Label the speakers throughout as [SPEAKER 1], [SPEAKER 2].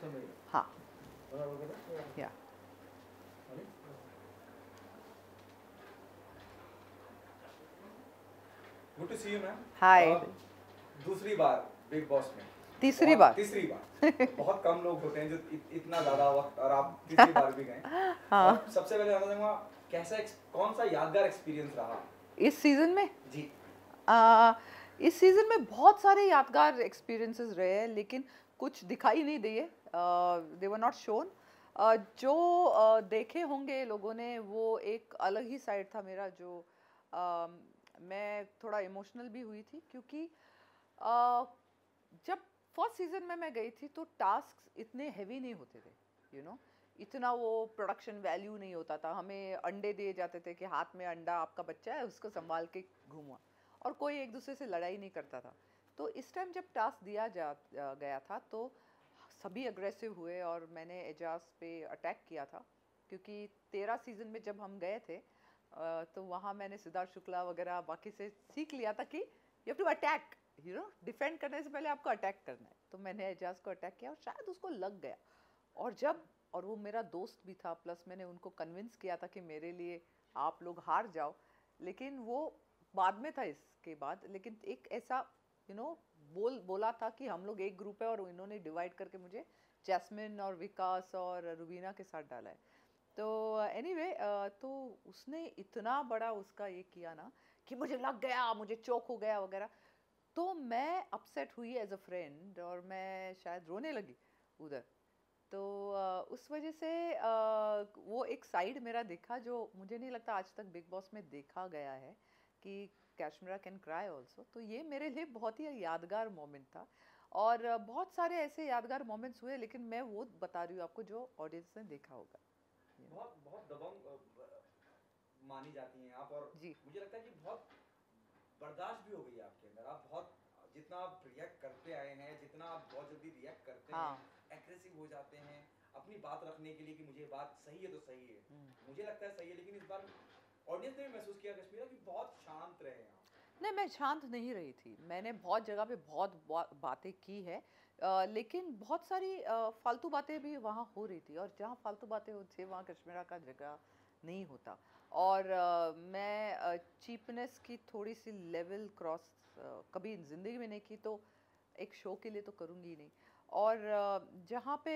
[SPEAKER 1] हाँ या
[SPEAKER 2] good to see you ma'am.
[SPEAKER 1] Hi
[SPEAKER 2] दूसरी बार बिग बॉस में।
[SPEAKER 1] तीसरी बार
[SPEAKER 2] बहुत कम लोग होते हैं जो इतना ज्यादा वक्त, और आप तीसरी बार भी गए।
[SPEAKER 1] हाँ
[SPEAKER 2] सबसे पहले जानना चाहूंगा कैसा कौन सा यादगार एक्सपीरियंस रहा
[SPEAKER 1] इस सीजन में?
[SPEAKER 2] जी।
[SPEAKER 1] इस सीजन में बहुत सारे यादगार एक्सपीरियंसेस रहे हैं, लेकिन कुछ दिखाई नहीं दिए, दे वर नॉट शोन। जो देखे होंगे लोगों ने, वो एक अलग ही साइड था मेरा, जो मैं थोड़ा इमोशनल भी हुई थी, क्योंकि जब फर्स्ट सीजन में मैं गई थी तो टास्क इतने हैवी नहीं होते थे, यू नो, इतना वो प्रोडक्शन वैल्यू नहीं होता था। हमें अंडे दिए जाते थे कि हाथ में अंडा, आपका बच्चा है, उसको संभाल के घूमो, और कोई एक दूसरे से लड़ाई नहीं करता था। तो इस टाइम जब टास्क दिया गया था तो सभी अग्रेसिव हुए, और मैंने एजाज पे अटैक किया था, क्योंकि 13 सीजन में जब हम गए थे तो वहाँ मैंने सिद्धार्थ शुक्ला वगैरह बाकी से सीख लिया था कि you have to attack, you know, defend करने से पहले आपको अटैक करना है। तो मैंने एजाज को अटैक किया और शायद उसको लग गया, और वो मेरा दोस्त भी था, प्लस मैंने उनको कन्विंस किया था कि मेरे लिए आप लोग हार जाओ, लेकिन वो बाद में था इसके बाद। लेकिन एक ऐसा बोला था कि हम लोग एक ग्रुप है, और इन्होंने डिवाइड करके मुझे जैस्मिन और विकास और रुबीना के साथ डाला है। तो एनीवे तो उसने इतना बड़ा उसका ये किया ना कि मुझे लग गया, मुझे चोक हो गया वगैरह। तो मैं अपसेट हुई एज अ फ्रेंड, और मैं शायद रोने लगी उधर। तो उस वजह से वो एक साइड मेरा देखा जो मुझे नहीं लगता आज तक बिग बॉस में देखा गया है, कि कैशमीरा कैन क्राई ऑल्सो। तो ये मेरे लिए बहुत ही यादगार मोमेंट था, और बहुत सारे ऐसे यादगार मोमेंट्स हुए, लेकिन मैं वो बता रही हूँ आपको जो ऑडियंस ने देखा होगा।
[SPEAKER 2] बहुत बहुत दबंग मानी जाती हैं आप, और
[SPEAKER 1] जी
[SPEAKER 2] मुझे लगता है कि बहुत बर्दाश्त भी हो गई है आपके अंदर। आप बहुत, जितना आप रिएक्ट करते आए हैं, जितना आप बहुत जल्दी रिएक्ट करते हैं,
[SPEAKER 1] हाँ
[SPEAKER 2] एग्रेसिव हो जाते हैं अपनी बात रखने के लिए कि मुझे बात सही है तो सही है, मुझे लगता है सही है, लेकिन इस बार ऑडियंस ने भी महसूस किया कश्मीरा कि बहुत शांत रहे आप।
[SPEAKER 1] नहीं, मैं शांत नहीं रही थी, मैंने बहुत जगह पे बहुत बातें की है, लेकिन बहुत सारी फालतू बातें भी वहाँ हो रही थी, और जहाँ फालतू बातें होती है वहाँ कश्मीरा का जगह नहीं होता। और मैं चीपनेस की थोड़ी सी लेवल क्रॉस कभी ज़िंदगी में नहीं की, तो एक शो के लिए तो करूँगी नहीं। और जहाँ पे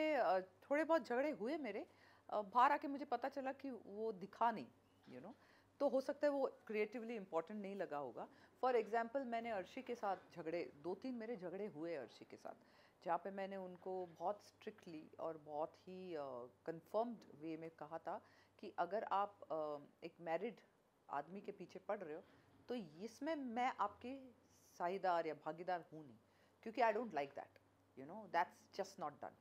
[SPEAKER 1] थोड़े बहुत झगड़े हुए मेरे, बाहर आके मुझे पता चला कि वो दिखा नहीं, यू नो, तो हो सकता है वो क्रिएटिवली इम्पोर्टेंट नहीं लगा होगा। फॉर एग्जाम्पल, मैंने अर्शी के साथ झगड़े, 2-3 मेरे झगड़े हुए अर्शी के साथ, जहाँ पे मैंने उनको बहुत स्ट्रिक्टली और बहुत ही कंफर्म्ड वे में कहा था कि अगर आप एक मैरिड आदमी के पीछे पड़ रहे हो तो इसमें मैं आपके साझेदार या भागीदार हूँ नहीं, क्योंकि I don't like that, you know, that's just not done.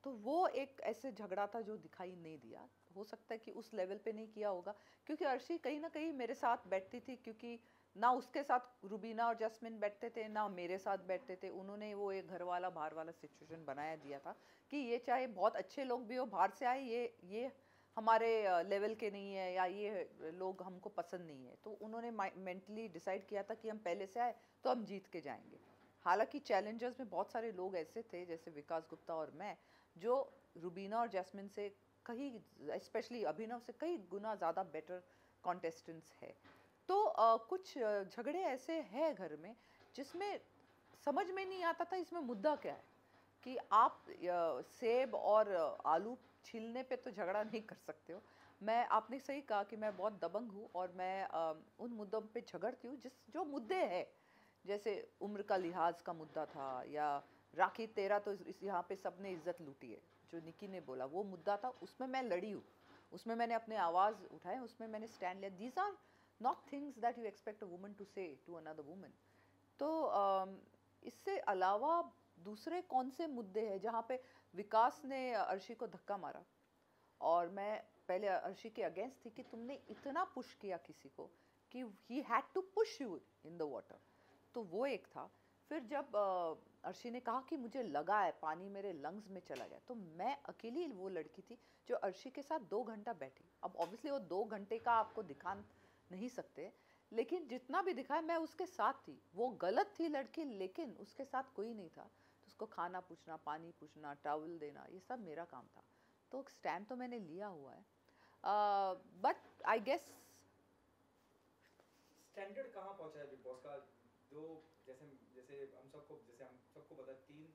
[SPEAKER 1] तो वो एक ऐसे झगड़ा था जो दिखाई नहीं दिया। हो सकता है कि उस लेवल पे नहीं किया होगा, क्योंकि अर्शी कहीं ना कहीं मेरे साथ बैठती थी, क्योंकि ना उसके साथ रुबीना और जस्मिन बैठते थे, ना मेरे साथ बैठते थे। उन्होंने वो एक घर वाला बाहर वाला सिचुएशन बनाया दिया था कि ये चाहे बहुत अच्छे लोग भी हो, बाहर से आए, ये हमारे लेवल के नहीं है, या ये लोग हमको पसंद नहीं है। तो उन्होंने मेंटली डिसाइड किया था कि हम पहले से आए तो हम जीत के जाएंगे। हालांकि चैलेंजर्स में बहुत सारे लोग ऐसे थे, जैसे विकास गुप्ता और मैं, जो रुबीना और जैस्मिन से कहीं, स्पेशली अभिनव से कई गुना ज़्यादा बेटर कॉन्टेस्टेंट्स है। तो कुछ झगड़े ऐसे हैं घर में जिसमें समझ में नहीं आता था इसमें मुद्दा क्या है, कि आप सेब और आलू छीलने पे तो झगड़ा नहीं कर सकते हो। मैं, आपने सही कहा कि मैं बहुत दबंग हूँ, और मैं उन मुद्दों पे झगड़ती हूँ जो मुद्दे हैं। जैसे उम्र का लिहाज का मुद्दा था, या राखी तेरा तो इस यहाँ पे सबने इज्जत लूटी है, जो निकी ने बोला वो मुद्दा था, उसमें मैं लड़ी हूँ, उसमें मैंने अपने आवाज़ उठाए, उसमें मैंने स्टैंड लिया। These are not things that you expect a woman to say to another woman. तो इससे अलावा दूसरे कौन से मुद्दे हैं जहाँ पे विकास ने अर्शी को धक्का मारा, और मैं पहले अर्शी के अगेंस्ट थी कि तुमने इतना पुश किया किसी को कि he had to push you in the water. तो वो एक था। फिर जब अर्शी ने कहा कि मुझे लगा है पानी मेरे लंग्स में चला गया, तो मैं अकेली वो लड़की थी जो अर्शी के साथ 2 घंटा बैठी। अब ऑब्वियसली वो 2 घंटे का आपको दिखा नहीं सकते, लेकिन जितना भी दिखाया मैं उसके साथ थी। वो गलत थी लड़की, लेकिन उसके साथ कोई नहीं था, तो उसको खाना पूछना, पानी पूछना, टॉवल देना, ये सब मेरा काम था। तो स्टैंड तो मैंने लिया हुआ है, बट आई गेस
[SPEAKER 2] स्टैंडर्ड कहाँ पहुँचा है बिग बॉस का? जो जैसे जैसे हम सबको पता है, 3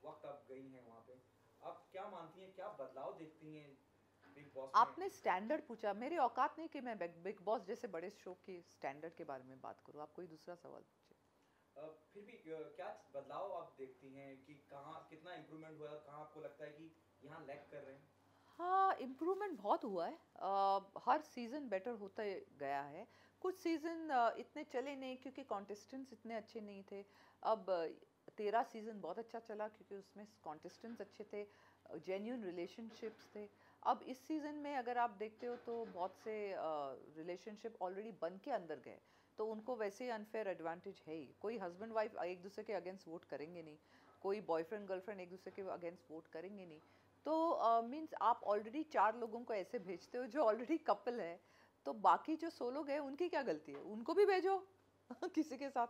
[SPEAKER 2] वक्त आप गई हैं वहाँ पे, आप क्या मानती हैं, क्या बदलाव देखती हैं बिग बॉस में?
[SPEAKER 1] आपने स्टैंडर्ड पूछा, मेरी औकात नहीं कि मैं बिग बॉस जैसे बड़े शो के स्टैंडर्ड के बारे में बात करूँ। आप कोई दूसरा सवाल पूछिए।
[SPEAKER 2] फिर भी क्या बदलाव आप देखती हैं कि कहाँ कितना इम्प्रूवमेंट हुआ है, और कहाँ आपको लगता है कि यहाँ लैग कर रहे हैं?
[SPEAKER 1] हाँ, इम्प्रूवमेंट बहुत हुआ है। हर सीज़न बेटर होता गया है। कुछ सीज़न इतने चले नहीं क्योंकि कॉन्टेस्टेंट्स इतने अच्छे नहीं थे। अब 13 सीज़न बहुत अच्छा चला क्योंकि उसमें कॉन्टेस्टेंट्स अच्छे थे, जेन्यून रिलेशनशिप्स थे। अब इस सीज़न में अगर आप देखते हो तो बहुत से रिलेशनशिप ऑलरेडी बन के अंदर गए, तो उनको वैसे ही अनफेयर एडवांटेज है ही। कोई हस्बैंड वाइफ एक दूसरे के अगेंस्ट वोट करेंगे नहीं, कोई बॉयफ्रेंड गर्लफ्रेंड एक दूसरे के अगेंस्ट वोट करेंगे नहीं। तो मीन्स आप ऑलरेडी 4 लोगों को ऐसे भेजते हो जो ऑलरेडी कपल है, तो बाकी जो 100 लोग हैं उनकी क्या गलती है, उनको भी भेजो किसी के साथ।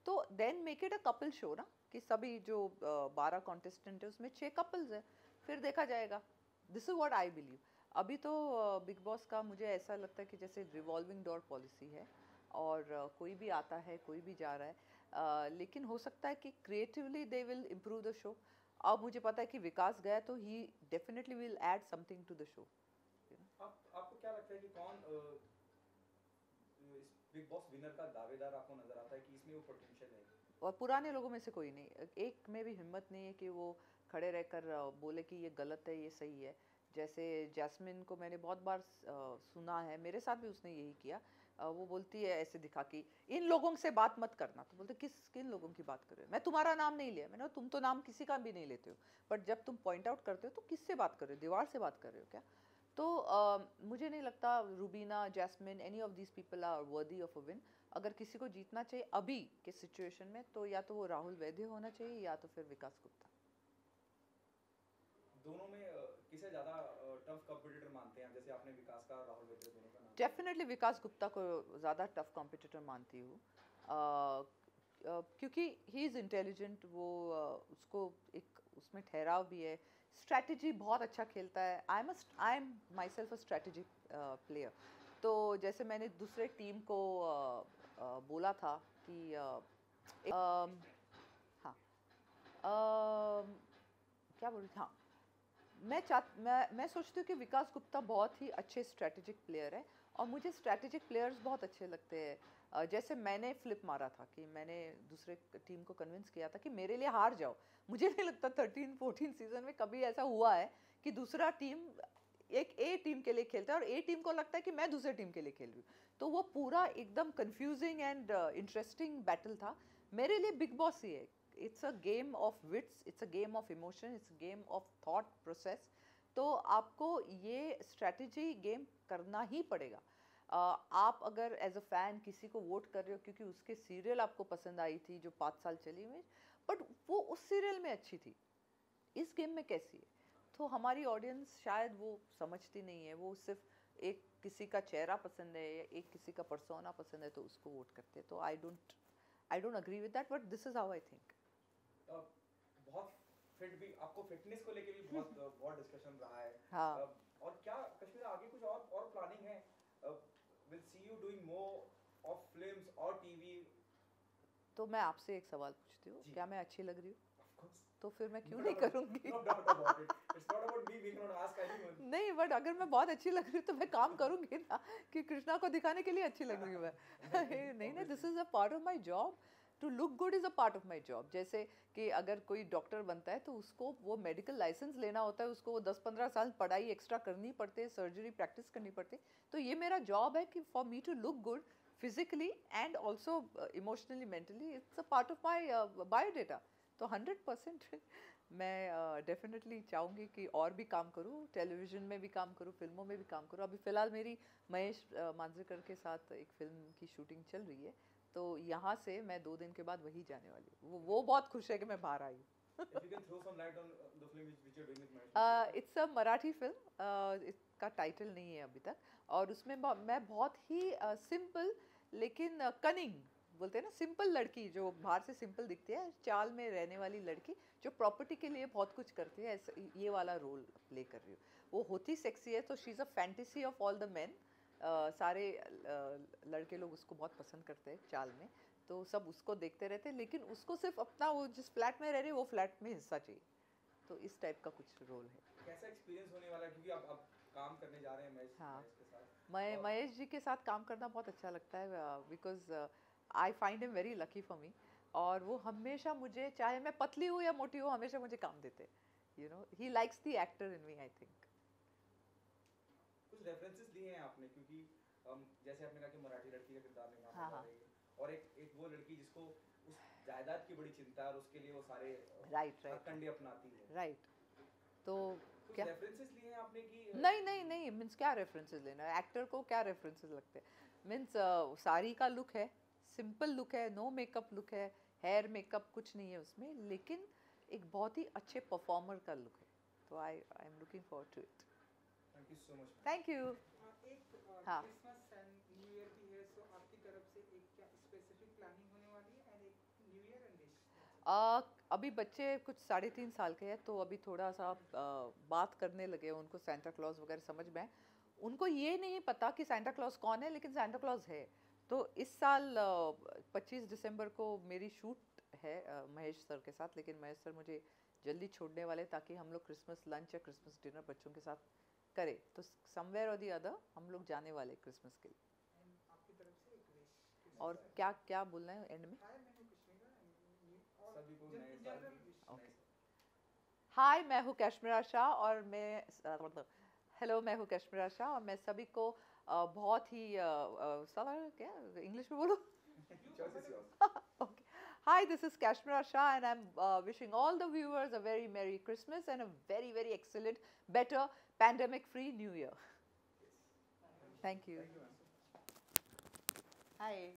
[SPEAKER 1] तो then make it a couple show ना, कि सभी जो 12 कॉन्टेस्टेंट है उसमें 6 कपल्स है, फिर देखा जाएगा। This is what I believe. अभी तो बिग बॉस का मुझे ऐसा लगता है कि जैसे रिवॉल्विंग डोर पॉलिसी है, और कोई भी आता है कोई भी जा रहा है, लेकिन हो सकता है कि creatively they will improve the show. अब मुझे पता है कि विकास गया तो he definitely will add something to the show.
[SPEAKER 2] आपको क्या लगता है कि कौन इस बिग बॉस विनर का दावेदार आपको नजर आता है कि इसमें वो पोटेंशियल है?
[SPEAKER 1] और पुराने लोगों में से कोई नहीं, एक में भी हिम्मत नहीं है कि वो खड़े रहकर बोले कि ये गलत है ये सही है। जैसे जैस्मिन को मैंने बहुत बार सुना है, मेरे साथ भी उसने यही किया। वो बोलती है ऐसे दिखा कि इन लोगों से बात मत करना, तो बोलते किन लोगों की बात कर रहे हो, मैं तुम्हारा नाम नहीं लिया। मैंने तुम तो नाम किसी का भी नहीं लेते हो, बट जब तुम पॉइंट आउट करते हो तो किससे बात कर रहे हो, दीवार से बात कर रहे हो क्या? तो मुझे नहीं लगता Rubina, Jasmine, any of these people are worthy of a win. अगर किसी को जीतना चाहिए अभी के सिचुएशन में, तो या तो वो राहुल वैद्य होना चाहिए या तो फिर विकास गुप्ता।
[SPEAKER 2] दोनों में किसे ज्यादा टफ कंपटीटर मानते हैं, जैसे आपने विकास का, राहुल वैद्य, दोनों का नाम?
[SPEAKER 1] डेफिनेटली विकास गुप्ता को ज़्यादा टफ कॉम्पिटिटर मानती हूँ, क्योंकि ही इज़ इंटेलिजेंट। वो उसको एक उसमें ठहराव भी है, स्ट्रैटेजी बहुत अच्छा खेलता है। I am my self a strategy player. तो जैसे मैंने दूसरे टीम को बोला था कि हाँ, क्या बोल रही थी, हाँ, मैं सोचती हूँ कि विकास गुप्ता बहुत ही अच्छे स्ट्रैटेजिक प्लेयर है, और मुझे स्ट्रैटेजिक प्लेयर्स बहुत अच्छे लगते हैं। जैसे मैंने फ्लिप मारा था कि मैंने दूसरे टीम को कन्विंस किया था कि मेरे लिए हार जाओ। मुझे नहीं लगता 13-14 सीजन में कभी ऐसा हुआ है कि दूसरा टीम एक ए टीम के लिए खेलता है और ए टीम को लगता है कि मैं दूसरे टीम के लिए खेल रही हूँ। तो वो पूरा एकदम कंफ्यूजिंग एंड इंटरेस्टिंग बैटल था। मेरे लिए बिग बॉस ही है। It's a game of wits, it's a game of emotion, it's a game of thought process. तो आपको ये स्ट्रैटेजी गेम करना ही पड़ेगा। आप अगर एज अ फैन किसी को वोट कर रहे हो क्योंकि उसके सीरियल आपको पसंद आई थी जो 5 साल चली हुई, बट वो उस सीरियल में अच्छी थी, इस गेम में कैसी है? तो हमारी ऑडियंस शायद वो समझती नहीं है, वो सिर्फ एक किसी का चेहरा पसंद है या एक किसी का पर्सोना पसंद है तो उसको वोट करते हैं। तो I don't agree with that, but this is how I think.
[SPEAKER 2] बहुत फिट भी, आपको फिटनेस को लेके भी बहुत बहुत डिस्कशन रहा है।
[SPEAKER 1] हाँ,
[SPEAKER 2] और क्या कश्मीर आगे कुछ और प्लानिंग है? Will see you doing more of films और टीवी?
[SPEAKER 1] तो मैं आपसे एक सवाल पूछती हूँ,
[SPEAKER 2] जी,
[SPEAKER 1] क्या मैं अच्छी लग रही हूँ?
[SPEAKER 2] Of course.
[SPEAKER 1] तो फिर मैं क्यों
[SPEAKER 2] नो
[SPEAKER 1] नहीं
[SPEAKER 2] डाउट,
[SPEAKER 1] करूँगी?
[SPEAKER 2] No doubt about it. It's not about me, we can not ask anyone.
[SPEAKER 1] नहीं, बट अगर मैं बहुत अच्छी लग रही हूँ तो मैं काम करूँगी ना, कि कृष्णा को दिखाने के लिए अच्छी लग रही हूँ मैं। नहीं ना, this is a part of my job. To look good is a part of my job. जैसे कि अगर कोई डॉक्टर बनता है तो उसको वो मेडिकल लाइसेंस लेना होता है, उसको वो 10-15 साल पढ़ाई एक्स्ट्रा करनी पड़ती है, सर्जरी प्रैक्टिस करनी पड़ती है। तो ये मेरा जॉब है कि for me to look good physically and also emotionally, mentally, it's a part of my biodata. तो 100% मैं डेफिनेटली चाहूँगी कि और भी काम करूँ, टेलीविज़न में भी काम करूँ, फिल्मों में भी काम करूँ। अभी फ़िलहाल मेरी महेश मांजरेकर के साथ एक फ़िल्म की शूटिंग चल रही है, तो यहाँ से मैं 2 दिन के बाद वहीं जाने वाली हूँ। वो बहुत खुश है कि मैं बाहर आई हूँ।
[SPEAKER 2] If you can throw some light on the film which you're doing with Mahesh Manjrekar.
[SPEAKER 1] It's a Marathi film, इसका टाइटल नहीं है अभी तक, और उसमें मैं बहुत ही सिंपल लेकिन कनिंग बोलते हैं ना सिंपल लड़की जो बाहर से सिंपल दिखती है, चाल में रहने वाली लड़की जो प्रॉपर्टी के लिए बहुत कुछ करती है, ये वाला रोल प्ले कर रही हूँ। वो होती सेक्सी है तो she is a fantasy of all the main. सारे लड़के लोग उसको बहुत पसंद करते हैं चाल में, तो सब उसको देखते रहते हैं, लेकिन उसको सिर्फ अपना वो जिस फ्लैट में रह रही है वो फ्लैट में हिस्सा चाहिए। तो इस टाइप का कुछ रोल है।
[SPEAKER 2] कैसा एक्सपीरियंस होने वाला है, क्योंकि अब काम करने जा रहे हैं महेश
[SPEAKER 1] हाँ,
[SPEAKER 2] महेश के साथ, और
[SPEAKER 1] महेश जी के साथ काम करना बहुत अच्छा लगता है, because I find him very lucky for me. और वो हमेशा मुझे, चाहे मैं पतली हूँ या मोटी हूँ, हमेशा मुझे काम देते। You know, he likes the actor in me, I think.
[SPEAKER 2] कुछ रेफरेंसेस लिए हैं आपने, क्योंकि जैसे आपने कहा कि मराठी लड़की का किरदार निभाने
[SPEAKER 1] हाँ
[SPEAKER 2] जा
[SPEAKER 1] हाँ,
[SPEAKER 2] रही है, और एक एक वो लड़की जिसको उस जायदाद की बड़ी चिंता है और उसके लिए वो सारे
[SPEAKER 1] राइट राइट
[SPEAKER 2] हथकंडे अपनाती है।
[SPEAKER 1] राइट। तो
[SPEAKER 2] कुछ
[SPEAKER 1] क्या,
[SPEAKER 2] रेफरेंसेस लिए हैं आपने कि
[SPEAKER 1] नहीं नहीं नहीं, मीन्स क्या रेफरेंसेस लेना है, एक्टर को क्या रेफरेंसेस लगते हैं। मीन्स साड़ी का लुक है, सिंपल लुक है, नो मेकअप लुक है, हेयर मेकअप कुछ नहीं है उसमें, लेकिन एक बहुत ही अच्छे परफॉर्मर का लुक है। तो I am looking forward to it.
[SPEAKER 2] Thank you so much.
[SPEAKER 1] Thank you.
[SPEAKER 3] एक
[SPEAKER 1] हाँ,
[SPEAKER 3] क्रिसमस एंड न्यू ईयर भी है, सो आपकी तरफ से एक क्या स्पेसिफिक प्लानिंग होने वाली है, एंड एक न्यू ईयर एंड विश?
[SPEAKER 1] अभी बच्चे कुछ 3.5 साल के हैं, तो अभी थोड़ा सा बात करने लगे हैं, उनको सेंटा क्लॉज वगैरह समझ में आए। उनको ये नहीं पता कि सेंटा क्लॉज कौन है, लेकिन सेंटा क्लॉज है। तो इस साल 25 दिसंबर को मेरी शूट है महेश सर के साथ, लेकिन महेश सर मुझे जल्दी छोड़ने वाले, ताकि हम लोग क्रिसमस लंच या क्रिसमस डिनर बच्चों के साथ करें। तो समवेयर और दी अदर हम लोग जाने वाले क्रिसमस के लिए।
[SPEAKER 3] एंड आपकी तरफ से एक विश?
[SPEAKER 1] और क्या क्या बोलना है एंड में?
[SPEAKER 3] हाय, मैं हूँ कश्मीरा, और
[SPEAKER 2] सभी को नए साल
[SPEAKER 3] जनरल
[SPEAKER 2] की
[SPEAKER 3] विश।
[SPEAKER 2] नए
[SPEAKER 1] हाय, मैं हूँ कश्मीरा शाह, और मैं हेलो, मैं हूँ कश्मीरा शाह, और मैं सभी को बहुत ही क्या इंग्लिश में बोलो?
[SPEAKER 2] Choice is yours.
[SPEAKER 1] Okay. Hi, this is Kashmira Shah, and I'm wishing all the viewers a very Merry Christmas and a very, very excellent, better, pandemic-free New Year. Thank you.
[SPEAKER 2] Thank you ma'am.
[SPEAKER 1] Hi.